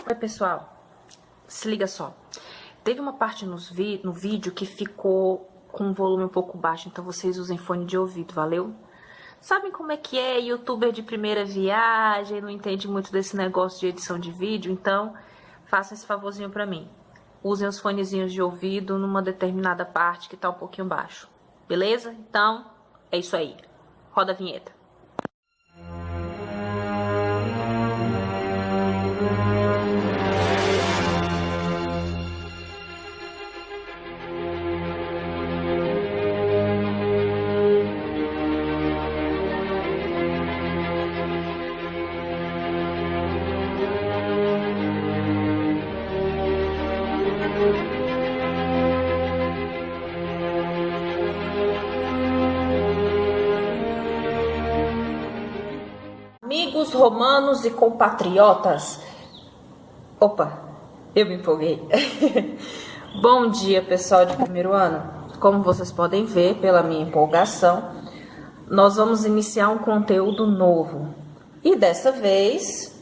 Oi, pessoal, se liga só. Teve uma parte no vídeo que ficou com um volume um pouco baixo, então vocês usem fone de ouvido, valeu? Sabem como é que é? Youtuber de primeira viagem, não entende muito desse negócio de edição de vídeo, então façam esse favorzinho pra mim. Usem os fonezinhos de ouvido numa determinada parte que tá um pouquinho baixo, beleza? Então, é isso aí. Roda a vinheta. Amigos romanos e compatriotas. Opa, eu me empolguei. Bom dia, pessoal de primeiro ano. Como vocês podem ver pela minha empolgação, nós vamos iniciar um conteúdo novo. E dessa vez,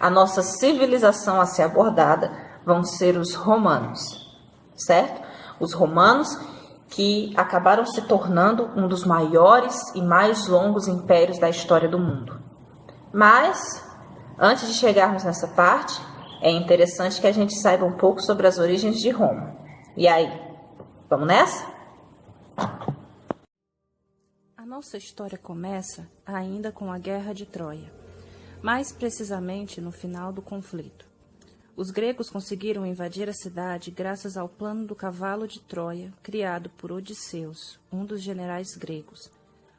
a nossa civilização a ser abordada vão ser os romanos, certo? Os romanos que acabaram se tornando um dos maiores e mais longos impérios da história do mundo. Mas, antes de chegarmos nessa parte, é interessante que a gente saiba um pouco sobre as origens de Roma. E aí, vamos nessa? A nossa história começa ainda com a Guerra de Troia, mais precisamente no final do conflito. Os gregos conseguiram invadir a cidade graças ao plano do cavalo de Troia, criado por Odisseus, um dos generais gregos,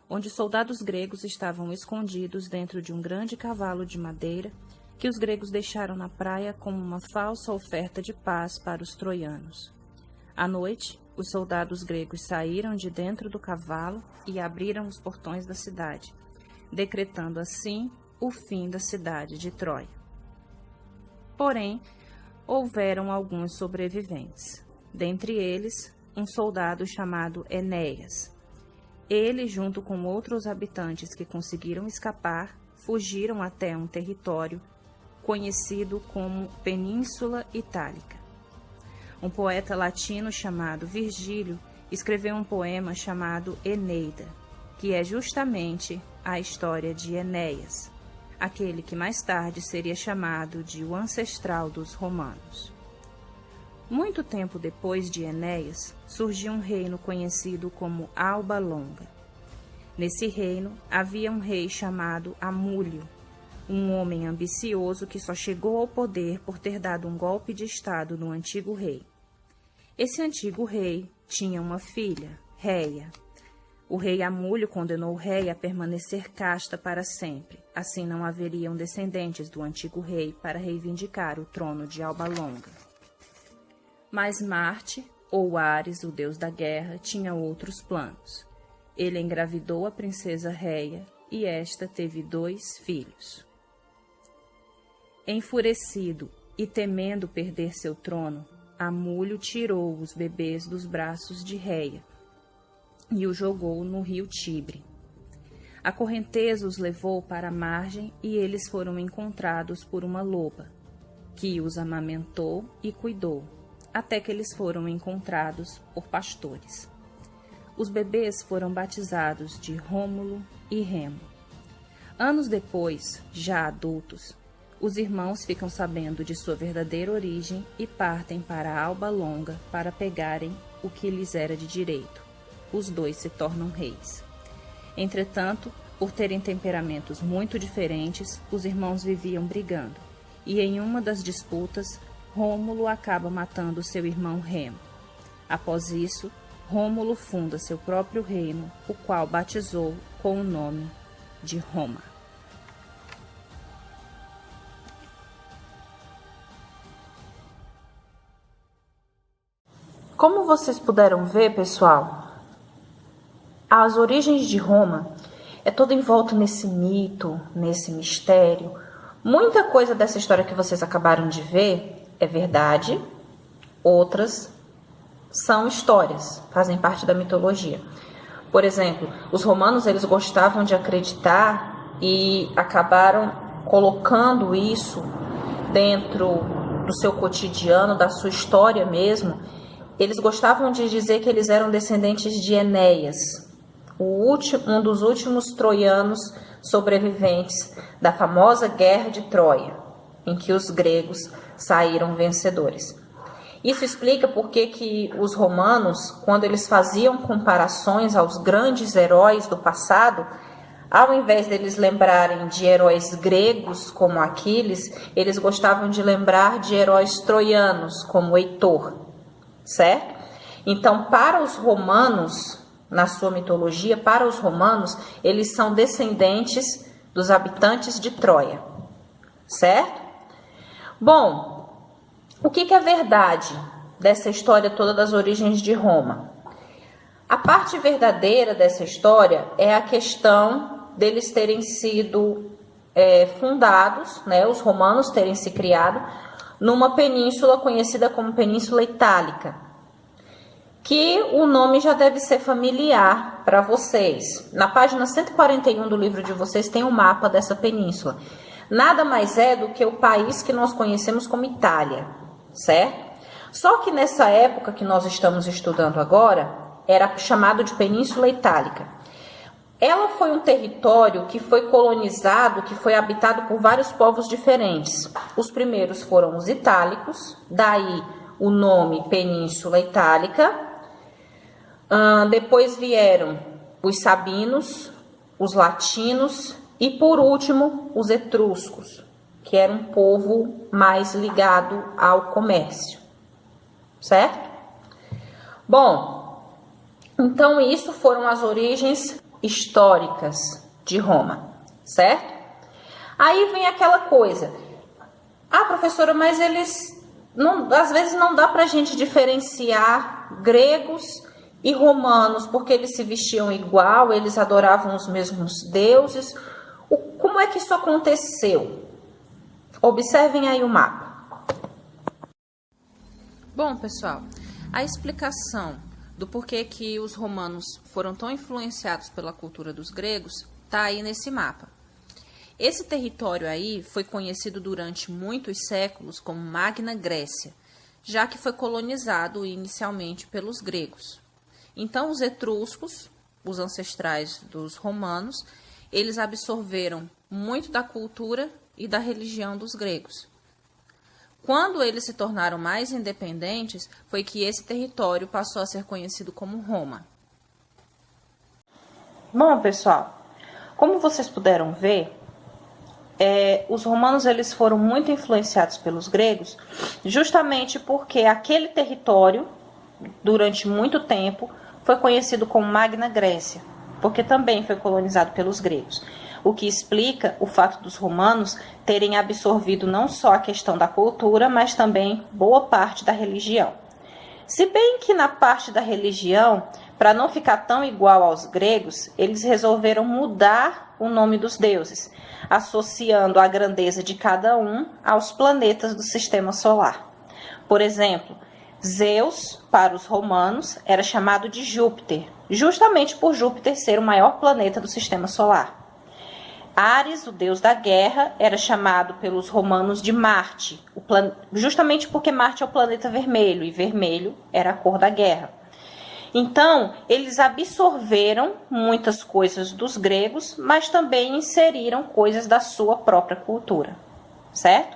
onde soldados gregos estavam escondidos dentro de um grande cavalo de madeira que os gregos deixaram na praia como uma falsa oferta de paz para os troianos. À noite, os soldados gregos saíram de dentro do cavalo e abriram os portões da cidade, decretando assim o fim da cidade de Troia. Porém, houveram alguns sobreviventes, dentre eles um soldado chamado Enéas. Ele, junto com outros habitantes que conseguiram escapar, fugiram até um território conhecido como Península Itálica. Um poeta latino chamado Virgílio escreveu um poema chamado Eneida, que é justamente a história de Enéas, aquele que mais tarde seria chamado de o ancestral dos romanos. Muito tempo depois de Enéas, surgiu um reino conhecido como Alba Longa. Nesse reino, havia um rei chamado Amúlio, um homem ambicioso que só chegou ao poder por ter dado um golpe de estado no antigo rei. Esse antigo rei tinha uma filha, Réia. O rei Amúlio condenou Réia a permanecer casta para sempre, assim não haveriam descendentes do antigo rei para reivindicar o trono de Alba Longa. Mas Marte, ou Ares, o deus da guerra, tinha outros planos. Ele engravidou a princesa Réia e esta teve 2 filhos. Enfurecido e temendo perder seu trono, Amúlio tirou os bebês dos braços de Réia e o jogou no rio Tibre. A correnteza os levou para a margem e eles foram encontrados por uma loba, que os amamentou e cuidou, até que eles foram encontrados por pastores. Os bebês foram batizados de Rômulo e Remo. Anos depois, já adultos, os irmãos ficam sabendo de sua verdadeira origem e partem para Alba Longa para pegarem o que lhes era de direito. Os 2 se tornam reis. Entretanto, por terem temperamentos muito diferentes, os irmãos viviam brigando, e em uma das disputas, Rômulo acaba matando seu irmão Remo. Após isso, Rômulo funda seu próprio reino, o qual batizou com o nome de Roma. Como vocês puderam ver, pessoal, as origens de Roma é toda envolta nesse mito, nesse mistério. Muita coisa dessa história que vocês acabaram de ver é verdade, outras são histórias, fazem parte da mitologia. Por exemplo, os romanos eles gostavam de acreditar e acabaram colocando isso dentro do seu cotidiano, da sua história mesmo, eles gostavam de dizer que eles eram descendentes de Enéas, um dos últimos troianos sobreviventes da famosa Guerra de Troia, em que os gregos saíram vencedores. Isso explica por que os romanos, quando eles faziam comparações aos grandes heróis do passado, ao invés deles lembrarem de heróis gregos como Aquiles, eles gostavam de lembrar de heróis troianos como Heitor, certo? Então, para os romanos, na sua mitologia, para os romanos, eles são descendentes dos habitantes de Troia, certo? Bom, o que é verdade dessa história toda das origens de Roma? A parte verdadeira dessa história é a questão deles terem sido fundados, né, os romanos terem se criado numa península conhecida como Península Itálica, que o nome já deve ser familiar para vocês. Na página 141 do livro de vocês tem um mapa dessa península. Nada mais é do que o país que nós conhecemos como Itália, certo? Só que nessa época que nós estamos estudando agora, era chamado de Península Itálica. Ela foi um território que foi colonizado, que foi habitado por vários povos diferentes. Os primeiros foram os itálicos, daí o nome Península Itálica. Depois vieram os sabinos, os latinos e, por último, os etruscos, que era um povo mais ligado ao comércio, certo? Bom, então isso foram as origens históricas de Roma, certo? Aí vem aquela coisa, professora, mas às vezes não dá pra gente diferenciar gregos e romanos, porque eles se vestiam igual, eles adoravam os mesmos deuses. Como é que isso aconteceu? Observem aí o mapa. Bom, pessoal, a explicação do porquê que os romanos foram tão influenciados pela cultura dos gregos está aí nesse mapa. Esse território aí foi conhecido durante muitos séculos como Magna Grécia, já que foi colonizado inicialmente pelos gregos. Então, os etruscos, os ancestrais dos romanos, eles absorveram muito da cultura e da religião dos gregos. Quando eles se tornaram mais independentes, foi que esse território passou a ser conhecido como Roma. Bom, pessoal, como vocês puderam ver, os romanos eles foram muito influenciados pelos gregos, justamente porque aquele território, durante muito tempo, foi conhecido como Magna Grécia, porque também foi colonizado pelos gregos. O que explica o fato dos romanos terem absorvido não só a questão da cultura, mas também boa parte da religião. Se bem que na parte da religião, para não ficar tão igual aos gregos, eles resolveram mudar o nome dos deuses, associando a grandeza de cada um aos planetas do sistema solar. Por exemplo, Zeus, para os romanos, era chamado de Júpiter, justamente por Júpiter ser o maior planeta do sistema solar. Ares, o deus da guerra, era chamado pelos romanos de Marte, justamente porque Marte é o planeta vermelho, e vermelho era a cor da guerra. Então, eles absorveram muitas coisas dos gregos, mas também inseriram coisas da sua própria cultura, certo?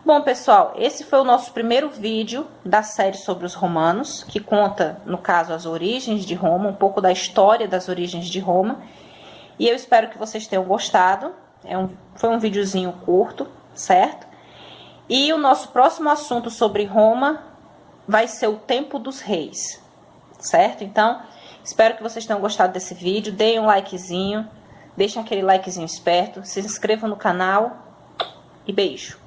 Bom, pessoal, esse foi o nosso primeiro vídeo da série sobre os romanos, que conta, no caso, as origens de Roma, um pouco da história das origens de Roma. E eu espero que vocês tenham gostado. Foi um videozinho curto, certo? E o nosso próximo assunto sobre Roma vai ser o tempo dos reis, certo? Então, espero que vocês tenham gostado desse vídeo. Deem um likezinho, deixem aquele likezinho esperto, se inscrevam no canal e beijo!